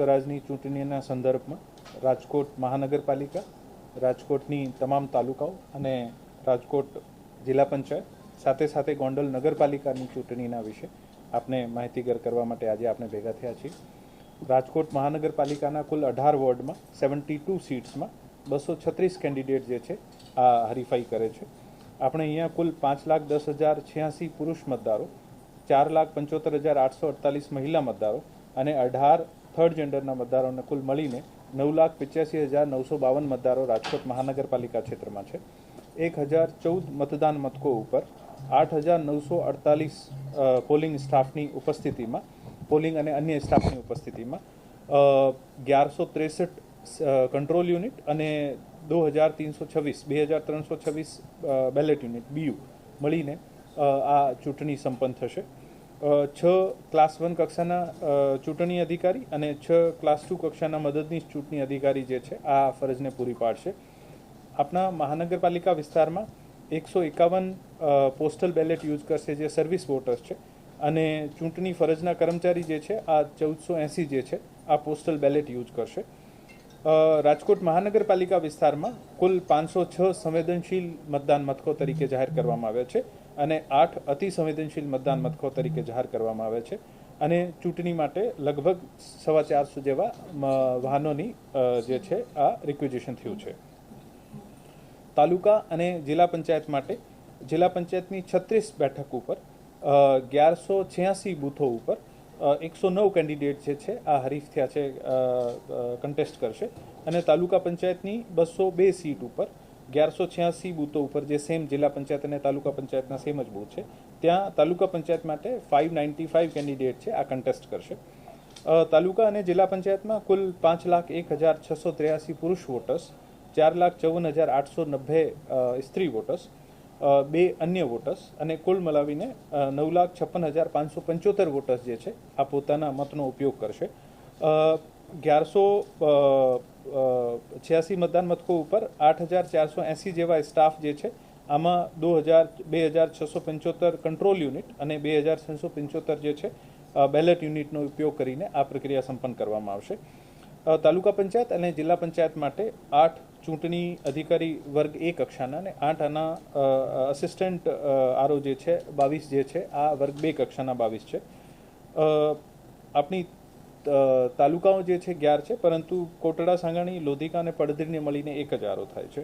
સ્વરાજની ચૂંટણીના સંદર્ભમાં રાજકોટ મહાનગરપાલિકા, રાજકોટની તમામ તાલુકાઓ અને રાજકોટ જિલ્લા પંચાયત સાથે સાથે ગોંડલ નગરપાલિકાની ચૂંટણીના વિશે આપને માહિતીગાર કરવા માટે આજે આપણે ભેગા થયા છીએ. રાજકોટ મહાનગરપાલિકાના કુલ 18 વોર્ડમાં 72 સીટ્સમાં 236 કેન્ડિડેટ જે છે આ હરીફાઈ કરે છે. આપણે અહીંયા કુલ 5,10,086 પુરુષ મતદારો, 4,75,848 મહિલા મતદારો અને 18 થર્ડ જેન્ડરના મતદારોને કુલ મળીને 9,85,952 મતદારો રાજકોટ મહાનગરપાલિકા ક્ષેત્રમાં છે. 1,014 મતદાન મથકો ઉપર 8,948 પોલિંગ સ્ટાફની ઉપસ્થિતિમાં, પોલિંગ અને અન્ય સ્ટાફની ઉપસ્થિતિમાં 1163 કંટ્રોલ યુનિટ અને 2,326 બેલેટ યુનિટ બીયુ મળીને આ ચૂંટણી સંપન્ન થશે. 6 ક્લાસ 1 કક્ષાના ચૂંટણી અધિકારી અને 6 ક્લાસ 2 કક્ષાના મદદનીશ ચૂંટણી અધિકારી જે છે આ ફરજને પૂરી પાડશે. આપણા મહાનગરપાલિકા વિસ્તારમાં 151 પોસ્ટલ બેલેટ યુઝ કરશે જે સર્વિસ વોટર્સ છે, અને ચૂંટણી ફરજના કર્મચારી જે છે આ 1480 જે છે આ પોસ્ટલ બેલેટ યુઝ કરશે. રાજકોટ મહાનગરપાલિકા વિસ્તારમાં કુલ 506 સંવેદનશીલ મતદાન મથકો તરીકે જાહેર કરવામાં આવ્યા છે અને 8 અતિ સંવેદનશીલ મતદાન મથકો તરીકે જાહેર કરવામાં આવ્યા છે, અને ચૂંટણી માટે લગભગ 450 જેવા વાહનોની જે છે આ રિક્વિઝિશન થયું છે. તાલુકા અને જિલ્લા પંચાયત માટે જિલ્લા પંચાયતની 36 બેઠક ઉપર 1186 બૂથો ઉપર 109 કેન્ડિડેટ જે છે આ હરીફ થયા છે, કન્ટેસ્ટ કરશે, અને તાલુકા પંચાયતની 202 સીટ ઉપર 1186 બૂથો ઉપર જે સેમ જિલ્લા પંચાયત અને તાલુકા પંચાયતના સેમ જ બૂથ છે ત્યાં તાલુકા પંચાયત માટે 595 કેન્ડિડેટ છે આ કન્ટેસ્ટ કરશે. તાલુકા અને જિલ્લા પંચાયતમાં કુલ 5,01,683 પુરુષ વોટર્સ, 4,54,890 સ્ત્રી વોટર્સ, 2 અન્ય વોટર્સ અને કુલ મળાવીને 9,56,575 વોટર્સ જે છે આ પોતાના મતનો ઉપયોગ કરશે. 1186 મતદાન મથકો ઉપર 8,480 જેવા સ્ટાફ જે છે, આમાં 2,675 કંટ્રોલ યુનિટ અને 2,675 જે છે બેલેટ યુનિટનો ઉપયોગ કરીને આ પ્રક્રિયા સંપન્ન કરવામાં આવશે. તાલુકા પંચાયત અને જિલ્લા પંચાયત માટે 8 ચૂંટણી અધિકારી વર્ગ A કક્ષાના અને 8 આના અસિસ્ટન્ટ આરઓ જે છે 22 જે છે આ વર્ગ 2 કક્ષાના 22 છે. આપણી તાલુકાઓ જે છે 11 છે, પરંતુ કોટડા, સાંગાણી, લોધિકા અને પડધરીને મળીને 1 જ આરઓ થાય છે.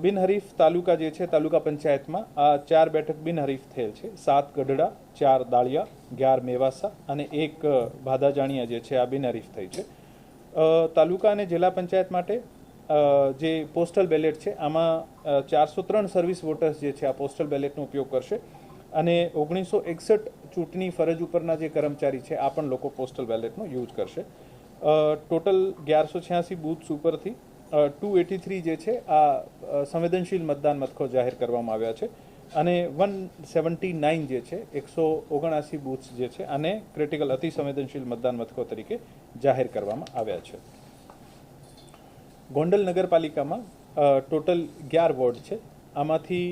બિનહરીફ તાલુકા જે છે તાલુકા પંચાયતમાં આ 4 બેઠક બિનહરીફ થયેલ છે. 7 ગઢડા, 4 દાળિયા, 11 મેવાસા અને 1 ભાદાજાણિયા જે છે આ બિનહરીફ થઈ છે. તાલુકા અને જિલ્લા પંચાયત માટે જે પોસ્ટલ બેલેટ છે આમાં 403 સર્વિસ વોટર્સ જે છે આ પોસ્ટલ બેલેટનો ઉપયોગ કરશે, અને 1961 ચૂંટણી ફરજ ઉપરના જે કર્મચારી છે આ પણ લોકો પોસ્ટલ બેલેટનો યુઝ કરશે. ટોટલ 1186 બૂથ્સ ઉપરથી 283 જે છે આ સંવેદનશીલ મતદાન મથકો જાહેર કરવામાં આવ્યા છે, અને 179 જે છે 179 બૂથ્સ જે છે આને ક્રિટિકલ અતિ સંવેદનશીલ મતદાન મથકો તરીકે જાહેર કરવામાં આવ્યા છે. ગોંડલ નગરપાલિકામાં ટોટલ 11 વોર્ડ છે. આમાંથી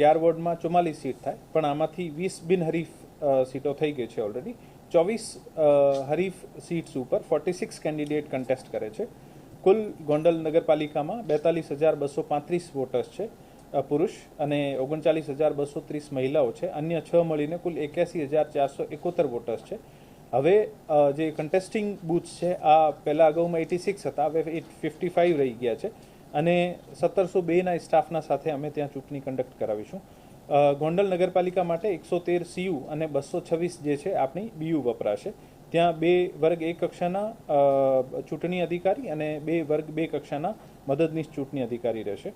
11 વોર્ડમાં 44 સીટ થાય, પણ આમાંથી 20 બિનહરીફ સીટો થઈ ગઈ છે ઓલરેડી. 24 હરીફ સીટ્સ ઉપર 46 કેન્ડિડેટ કન્ટેસ્ટ કરે છે. કુલ ગોંડલ નગરપાલિકામાં 42,235 વોટર્સ છે પુરુષ અને 39,230 મહિલાઓ છે. અન્ય 6 મળીને કુલ 81,471 વોટર્સ છે. હવે જે કન્ટેસ્ટિંગ બૂથ્સ છે આ પહેલાં અગાઉમાં 86 હતા, હવે 55 રહી ગયા છે, અને 1702ના સ્ટાફના સાથે અમે ત્યાં ચૂંટણી કન્ડક્ટ કરાવીશું. ગોંડલ નગરપાલિકા માટે 113 CU અને 226 જે છે આપણી BU વપરાશે. ત્યાં 2 વર્ગ 1 કક્ષાના ચૂંટણી અધિકારી અને 2 વર્ગ 2 કક્ષાના મદદનીશ ચૂંટણી અધિકારી રહેશે.